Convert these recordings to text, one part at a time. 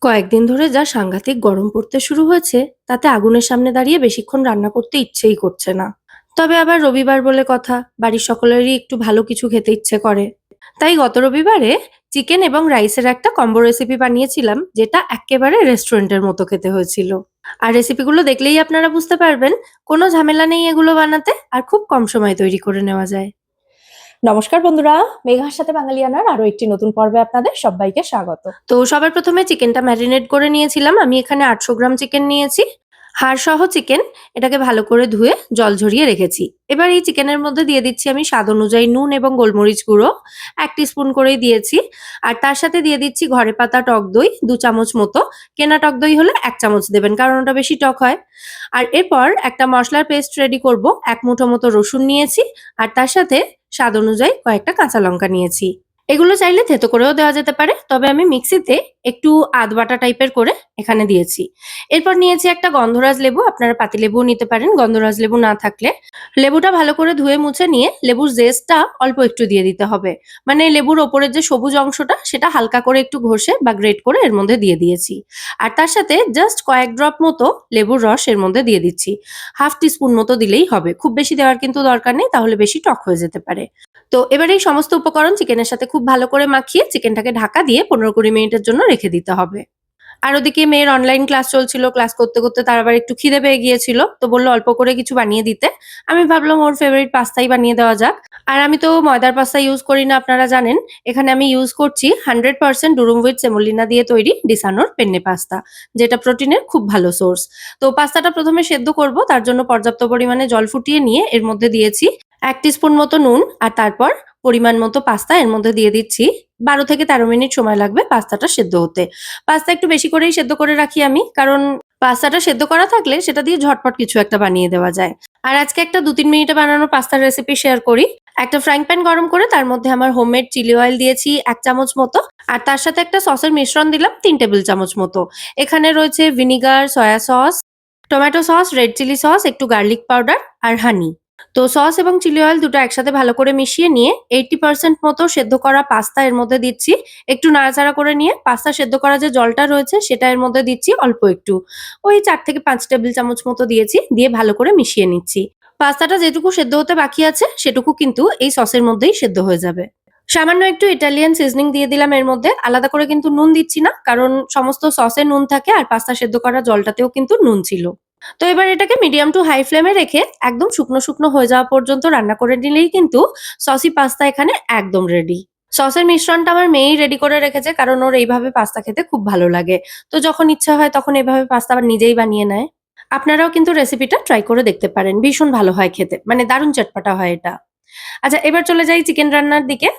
কয়েকদিন ধরে যা সাংঘাতিক গরম পড়তে শুরু হয়েছে তাতে আগুনের সামনে দাঁড়িয়ে বেশিক্ষণ রান্না করতে ইচ্ছেই করছে না। তবে আবার রবিবার বলে কথা, বাড়ির সকলেরই একটু ভালো কিছু খেতে ইচ্ছে করে। তাই গত রবিবারে চিকেন এবং রাইসের একটা কম্বো রেসিপি বানিয়েছিলাম, যেটা একেবারে রেস্টুরেন্টের মতো খেতে হয়েছিল। আর রেসিপিগুলো দেখলেই আপনারা বুঝতে পারবেন কোনো ঝামেলা নেই এগুলো বানাতে, আর খুব কম সময়ে তৈরি করে নেওয়া যায়। নমস্কার বন্ধুরা, মেঘার সাথে বাঙালিয়ানার আরো একটি নতুন পর্বে আপনাদের সবাইকে স্বাগত। তো সবার প্রথমে চিকেনটা ম্যারিনেট করে নিয়েছিলাম। আমি এখানে 800 গ্রাম চিকেন নিয়েছি, হাড় সহ চিকেন। এটাকে ভালো করে ধুয়ে জল ঝরিয়ে রেখেছি। এবার এই চিকেনের মধ্যে দিয়ে দিচ্ছি আমি স্বাদ অনুযায়ী নুন এবং গোলমরিচ গুঁড়ো 1 টিস্পুন করেই দিয়েছি। আর তার সাথে দিয়ে দিচ্ছি ঘরে পাতা টক দই 2 চামচ মতো। কেনা টক দই হলে 1 চামচ দেবেন, কারণ ওটা বেশি টক হয়। আর এরপর একটা মশলার পেস্ট রেডি করব। 1 মুঠো মতো রসুন নিয়েছি, আর তার সাথে স্বাদ অনুযায়ী কয়েকটা কাঁচা লঙ্কা নিয়েছি। এগুলো চাইলে থেতো করেও দেওয়া যেতে পারে, তবে আমি মিক্সিতে একটু আধ বাটা টাইপের করে এখানে দিয়েছি। এরপর নিয়েছি একটা গন্ধরাজ লেবু, আপনারা পাতিলেবুও নিতে পারেন গন্ধরাজ লেবু না থাকলে। লেবুটা ভালো করে ধুয়ে মুছে নিয়ে লেবুর জেসটা অল্প একটু দিয়ে দিতে হবে। মানে লেবুর ওপরের যে সবুজ অংশটা সেটা হালকা করে একটু ঘষে বা গ্রেট করে এর মধ্যে দিয়ে দিয়েছি। আর তার সাথে জাস্ট কয়েক ড্রপ মতো লেবুর রস এর মধ্যে দিয়ে দিচ্ছি। হাফ টিস্পুন মতো দিলেই হবে, খুব বেশি দেওয়ার কিন্তু দরকার নেই, তাহলে বেশি টক হয়ে যেতে পারে। তো এবার এই সমস্ত উপকরণ চিকেনের সাথে খুব ভালো করে মাখিয়ে চিকেনটাকে ঢাকা দিয়ে 15-20 মিনিটের জন্য রেখে দিতে হবে। আর ওদিকে মেয়ের অনলাইন ক্লাস চলছিল। ক্লাস করতে করতে তার আবার একটু খিদে পেয়ে গিয়েছিল, তো বললো অল্প করে কিছু বানিয়ে দিতে। আমি ভাবলাম ওর ফেভারিট পাস্তাই বানিয়ে দেওয়া যাক। আর আমি তো ময়দার পাস্তা ইউজ করি না, আপনারা জানেন। এখানে আমি ইউজ করছি 100% ডুরুম উইথ সেমোলিনা দিয়ে তৈরি ডিসানোর পেন্নে পাস্তা, যেটা প্রোটিনের খুব ভালো সোর্স। তো পাস্তাটা প্রথমে সেদ্ধ করব, তার জন্য পর্যাপ্ত পরিমাণে জল ফুটিয়ে নিয়ে এর মধ্যে দিয়েছি 1 টিস্পুন মতো নুন। আর তারপর পরিমাণ মতো পাস্তা এর মধ্যে দিয়ে দিচ্ছি। 12 থেকে 13 মিনিট সময় লাগবে পাস্তাটা সেদ্ধ হতে। পাস্তা একটু বেশি করেই সেদ্ধ করে রাখি আমি, কারণ পাস্তাটা সেদ্ধ করা থাকলে সেটা দিয়ে ঝটপট কিছু একটা বানিয়ে দেওয়া যায়। আর আজকে একটা 2-3 মিনিটে বানানো পাস্তার রেসিপি শেয়ার করি। একটা ফ্রাইং প্যান গরম করে তার মধ্যে আমার হোমমেড চিলি অয়েল দিয়েছি 1 চামচ মতো। আর তার সাথে একটা সসের মিশ্রণ দিলাম 3 টেবিল চামচ মতো। এখানে রয়েছে vinegar, soya sauce, tomato sauce, red chilli sauce, একটু গার্লিক পাউডার আর হানি। তো সস এবং চিলি অয়েল দুটো একসাথে ভালো করে মিশিয়ে নিয়ে 80% মতো সেদ্ধ করা পাস্তা এর মধ্যে দিচ্ছি। একটু নাড়াচাড়া করে নিয়ে পাস্তা সেদ্ধ করা যে জলটা রয়েছে সেটা এর মধ্যে দিচ্ছি অল্প একটু। ওই 4 থেকে 5 টেবিল চামচ মতো দিয়েছি, দিয়ে ভালো করে মিশিয়ে নিচ্ছি। পাস্তাটা যেটুকু সেদ্ধ হতে বাকি আছে সেটুকু কিন্তু এই সসের মধ্যেই সেদ্ধ হয়ে যাবে। সামান্য একটু ইটালিয়ান সিজনিং দিয়ে দিলাম এর মধ্যে। আলাদা করে কিন্তু নুন দিচ্ছি না, কারণ সমস্ত সসে নুন থাকে আর পাস্তা সেদ্ধ করা জলটাতেও কিন্তু নুন ছিল। তো এবার এটাকে মিডিয়াম টু হাই ফ্লেমে রেখে একদম শুকনো শুকনো হয়ে যাওয়া পর্যন্ত রান্না করে নিলেই কিন্তু সসি পাস্তা এখানে একদম রেডি। সসের মিশ্রণটা আমার মেয়েই রেডি করে রেখেছে, কারণ ওর এইভাবে পাস্তা খেতে খুব ভালো লাগে। তো যখন ইচ্ছা হয় তখন এভাবে পাস্তা আবার নিজেই বানিয়ে নেয়। আপনারাও কিন্তু রেসিপিটা ট্রাই করে দেখতে পারেন, ভীষণ ভালো হয় খেতে, মানে দারুণ চটপটা হয় এটা। আচ্ছা, এবার চলে যাই চিকেন রান্নার দিকে।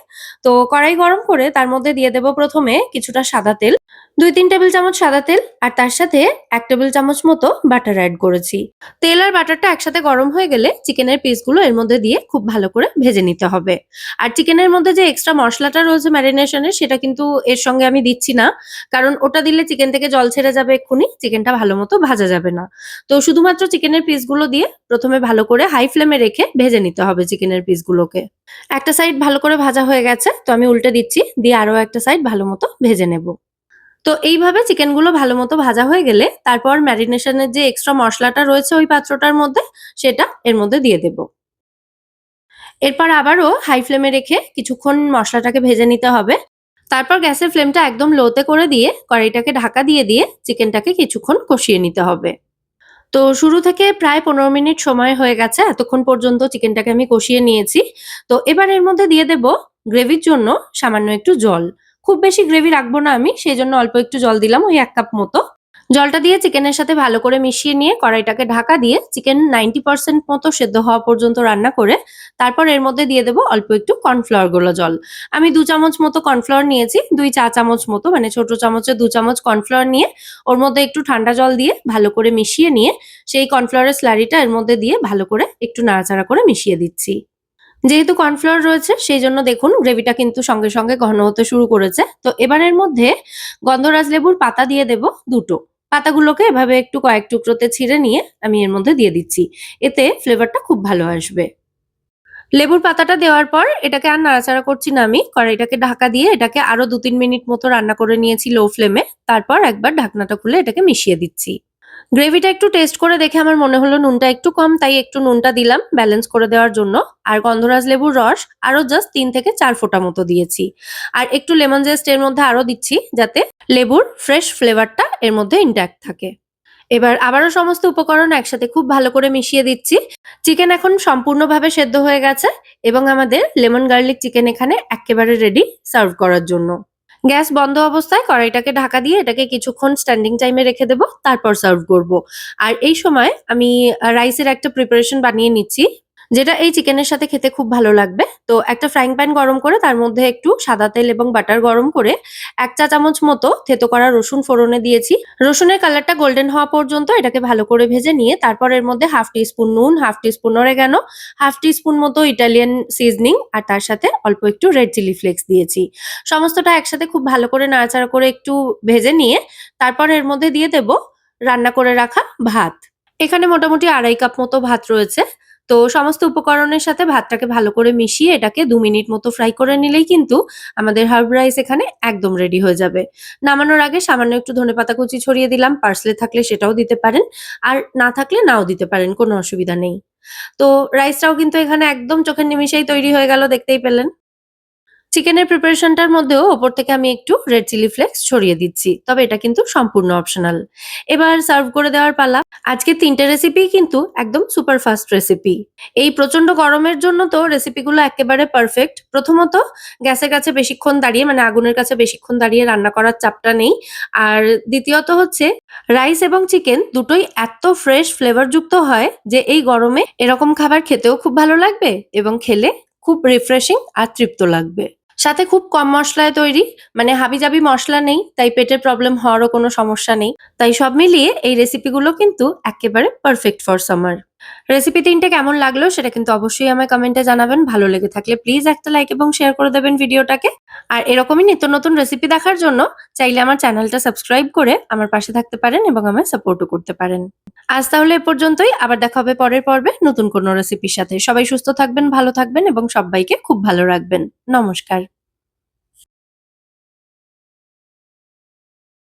তো কড়াই গরম করে তার মধ্যে দিয়ে দেব প্রথমে কিছুটা সাদা তেল, 2-3 টেবিল চামচ সাদা তেল। আর তার সাথে 1 টেবিল চামচ মতো বাটার অ্যাড করেছি। তেল আর বাটারটা একসাথে গরম হয়ে গেলে চিকেনের পিসগুলো এর মধ্যে দিয়ে খুব ভালো করে ভেজে নিতে হবে। আর চিকেনের মধ্যে যে এক্সট্রা মশলাটা রয়েছে ম্যারিনেশনের, সেটা কিন্তু এর সঙ্গে আমি দিচ্ছি না, কারণ ওটা দিলে চিকেন থেকে জল ছেড়ে যাবে এক্ষুনি, চিকেনটা ভালো মতো ভাজা যাবে না। তো শুধুমাত্র চিকেনের পিসগুলো দিয়ে প্রথমে ভালো করে হাই ফ্লেমে রেখে ভেজে নিতে হবে চিকেনের পিসগুলোকে। একটা সাইড ভালো করে ভাজা হয়ে গেছে, তো আমি উল্টে দিচ্ছি, দিয়ে আরো একটা সাইড ভালো মতো ভেজে নেব। তো এইভাবে চিকেনগুলো ভালো মতো ভাজা হয়ে গেলে তারপর ম্যারিনেশনের যে এক্সট্রা মশলাটা রয়েছে ওই পাত্রটার মধ্যে, সেটা এর মধ্যে দিয়ে দেব। এরপর আবারও হাই ফ্লেমে রেখে কিছুক্ষণ মশলাটাকে ভেজে নিতে হবে। তারপর গ্যাসের ফ্লেমটা একদম লোতে করে দিয়ে কড়াইটাকে ঢাকা দিয়ে দিয়ে চিকেনটাকে কিছুক্ষণ কষিয়ে নিতে হবে। তো শুরু থেকে প্রায় 15 মিনিট সময় হয়ে গেছে। এতক্ষণ পর্যন্ত চিকেনটাকে আমি কষিয়ে নিয়েছি। তো এবার এর মধ্যে দিয়ে দেব গ্রেভির জন্য সামান্য একটু জল। খুব বেশি গ্রেভি রাখবো না আমি, সেজন্য অল্প একটু জল দিলাম, ওই 1 কাপ মতো। জলটা দিয়ে চিকেনের সাথে ভালো করে মিশিয়ে নিয়ে কড়াইটাকে ঢাকা দিয়ে চিকেন 90% মতো সেদ্ধ হওয়া পর্যন্ত রান্না করে তারপর এর মধ্যে দিয়ে দেব অল্প একটু কর্নফ্লাওয়ার গুঁড়ো জল। আমি 2 চামচ মতো কর্নফ্লাওয়ার নিয়েছি, 2 চা চামচ মতো, মানে ছোট চামচে 2 চামচ কর্নফ্লাওয়ার নিয়ে ওর মধ্যে একটু ঠান্ডা জল দিয়ে ভালো করে মিশিয়ে নিয়ে সেই কর্নফ্লাওয়ারের স্লারিটা এর মধ্যে দিয়ে ভালো করে একটু নাড়াচাড়া করে মিশিয়ে দিচ্ছি। যেহেতু কর্নফ্লাওয়ার রয়েছে সেই জন্য দেখুন গ্রেভিটা কিন্তু সঙ্গে সঙ্গে ঘন হতে শুরু করেছে। তো এবার এর মধ্যে গন্ধরাজ লেবুর পাতা দিয়ে দেব 2টো। পাতাগুলোকে এভাবে একটু কয়েক টুকরোতে ছিঁড়ে নিয়ে আমি এর মধ্যে দিয়ে দিচ্ছি। এতে ফ্লেভারটা খুব ভালো আসবে। লেবুর পাতাটা দেওয়ার পর এটাকে আর নাড়াচাড়া করছি না আমি। কড়াইটাকে ঢাকা দিয়ে এটাকে আরো ২-৩ মিনিট মতো রান্না করে নিয়েছি লো ফ্লেমে। তারপর একবার ঢাকনাটা খুলে এটাকে মিশিয়ে দিচ্ছি। গ্রেভিটা একটু টেস্ট করে দেখে আমার মনে হলো নুনটা একটু কম, তাই একটু নুনটা দিলাম ব্যালেন্স করে দেওয়ার জন্য। আর গন্ধরাজ লেবুর রস আরো জাস্ট ৩ থেকে ৪ ফোঁটা মতো দিয়েছি। আর একটু লেমন জেস্ট এর মধ্যে আরো দিচ্ছি, যাতে লেবুর ফ্রেশ ফ্লেভারটা এর মধ্যে ইনট্যাক্ট থাকে। এবার আবারও সমস্ত উপকরণ একসাথে খুব ভালো করে মিশিয়ে দিচ্ছি। চিকেন এখন সম্পূর্ণভাবে সেদ্ধ হয়ে গেছে এবং আমাদের লেমন গার্লিক চিকেন এখানে এক্কেবারে রেডি সার্ভ করার জন্য। গ্যাস বন্ধ অবস্থায় কড়াইটাকে ঢাকা দিয়ে এটাকে কিছুক্ষণ স্ট্যান্ডিং টাইমে রেখে দেবো, তারপর সার্ভ করব। আর এই সময় আমি রাইসের একটা প্রিপারেশন বানিয়ে নিচ্ছি, যেটা এই চিকেনের সাথে খেতে খুব ভালো লাগবে। তো একটা ফ্রাইং প্যান গরম করে তার মধ্যে একটু সাদা তেল এবং বাটার গরম করে ১ চা চামচ মতো থেতো করা রসুন ফোড়নে দিয়েছি। রসুনের কালারটা গোল্ডেন হওয়া পর্যন্ত এটাকে ভালো করে ভেজে নিয়ে তারপর এর মধ্যে 1/2 টিস্পুন নুন, 1/2 টিস্পুন অরেগানো, 1/2 টিস্পুন মতো ইটালিয়ান সিজনিং আর তার সাথে অল্প একটু রেড চিলি ফ্লেক্স দিয়েছি। সমস্তটা একসাথে খুব ভালো করে নাড়াচাড়া করে একটু ভেজে নিয়ে তারপর এর মধ্যে দিয়ে দেব রান্না করে রাখা ভাত। এখানে মোটামুটি ২.৫ কাপ মতো ভাত রয়েছে। তো সমস্ত উপকরণের সাথে ভাতটাকে ভালো করে মিশিয়ে এটাকে ২ মিনিট মতো ফ্রাই করে নিলেই কিন্তু আমাদের হার্ব রাইস এখানে একদম রেডি হয়ে যাবে। নামানোর আগে সামান্য একটু ধনেপাতা কুচি ছড়িয়ে দিলাম, পার্সলে থাকলে সেটাও দিতে পারেন। আর না থাকলে নাও দিতে পারেন, কোনো অসুবিধা নেই। তো রাইসটাও কিন্তু এখানে একদম চোখের নিমেষেই তৈরি হয়ে গেল, দেখতেই পেলেন। চিকেনের প্রিপারেশনটার মধ্যেও ওপর থেকে আমি একটু রেড চিলি ফ্লেক্স ছড়িয়ে দিচ্ছি। তবে এটা কিন্তু সম্পূর্ণ অপশনাল। এবার সার্ভ করে দেওয়ার পালা। আজকে ৩ টে রেসিপিই কিন্তু একদম সুপার ফাস্ট রেসিপি। এই প্রচন্ড গরমের জন্য তো রেসিপিগুলো একেবারে পারফেক্ট। প্রথমত গ্যাসের কাছে বেশিক্ষণ দাঁড়িয়ে মানে আগুনের কাছে বেশিক্ষণ দাঁড়িয়ে রান্না করার চাপটা নেই। আর দ্বিতীয়ত হচ্ছে রাইস এবং চিকেন দুটোই এত ফ্রেশ ফ্লেভারযুক্ত হয় যে এই গরমে এরকম খাবার খেতেও খুব ভালো লাগবে এবং খেলে খুব রিফ্রেশিং আর তৃপ্ত লাগবে। সাথে খুব কম মসলায় তৈরি, মানে হাবিজাবি মসলা নেই, তাই পেটের প্রবলেম হওয়ারও কোনো সমস্যা নেই। তাই সব মিলিয়ে এই রেসিপিগুলো কিন্তু একেবারে পারফেক্ট ফর সামার। রেসিপি ৩ টে কেমন লাগলো সেটা কিন্তু অবশ্যই আমায় কমেন্টে জানাবেন। ভালো লেগে থাকলে প্লিজ একটা লাইক এবং শেয়ার করে দেবেন ভিডিওটাকে। আর এরকমই নিত্য নতুন রেসিপি দেখার জন্য চাইলে আমার চ্যানেলটা সাবস্ক্রাইব করে আমার পাশে থাকতে পারেন এবং আমায় সাপোর্টও করতে পারেন। আজ তাহলে এ পর্যন্তই। আবার দেখা হবে পরের পর্বে নতুন কোনো রেসিপির সাথে। সবাই সুস্থ থাকবেন, ভালো থাকবেন এবং সব্বাইকে খুব ভালো রাখবেন। নমস্কার।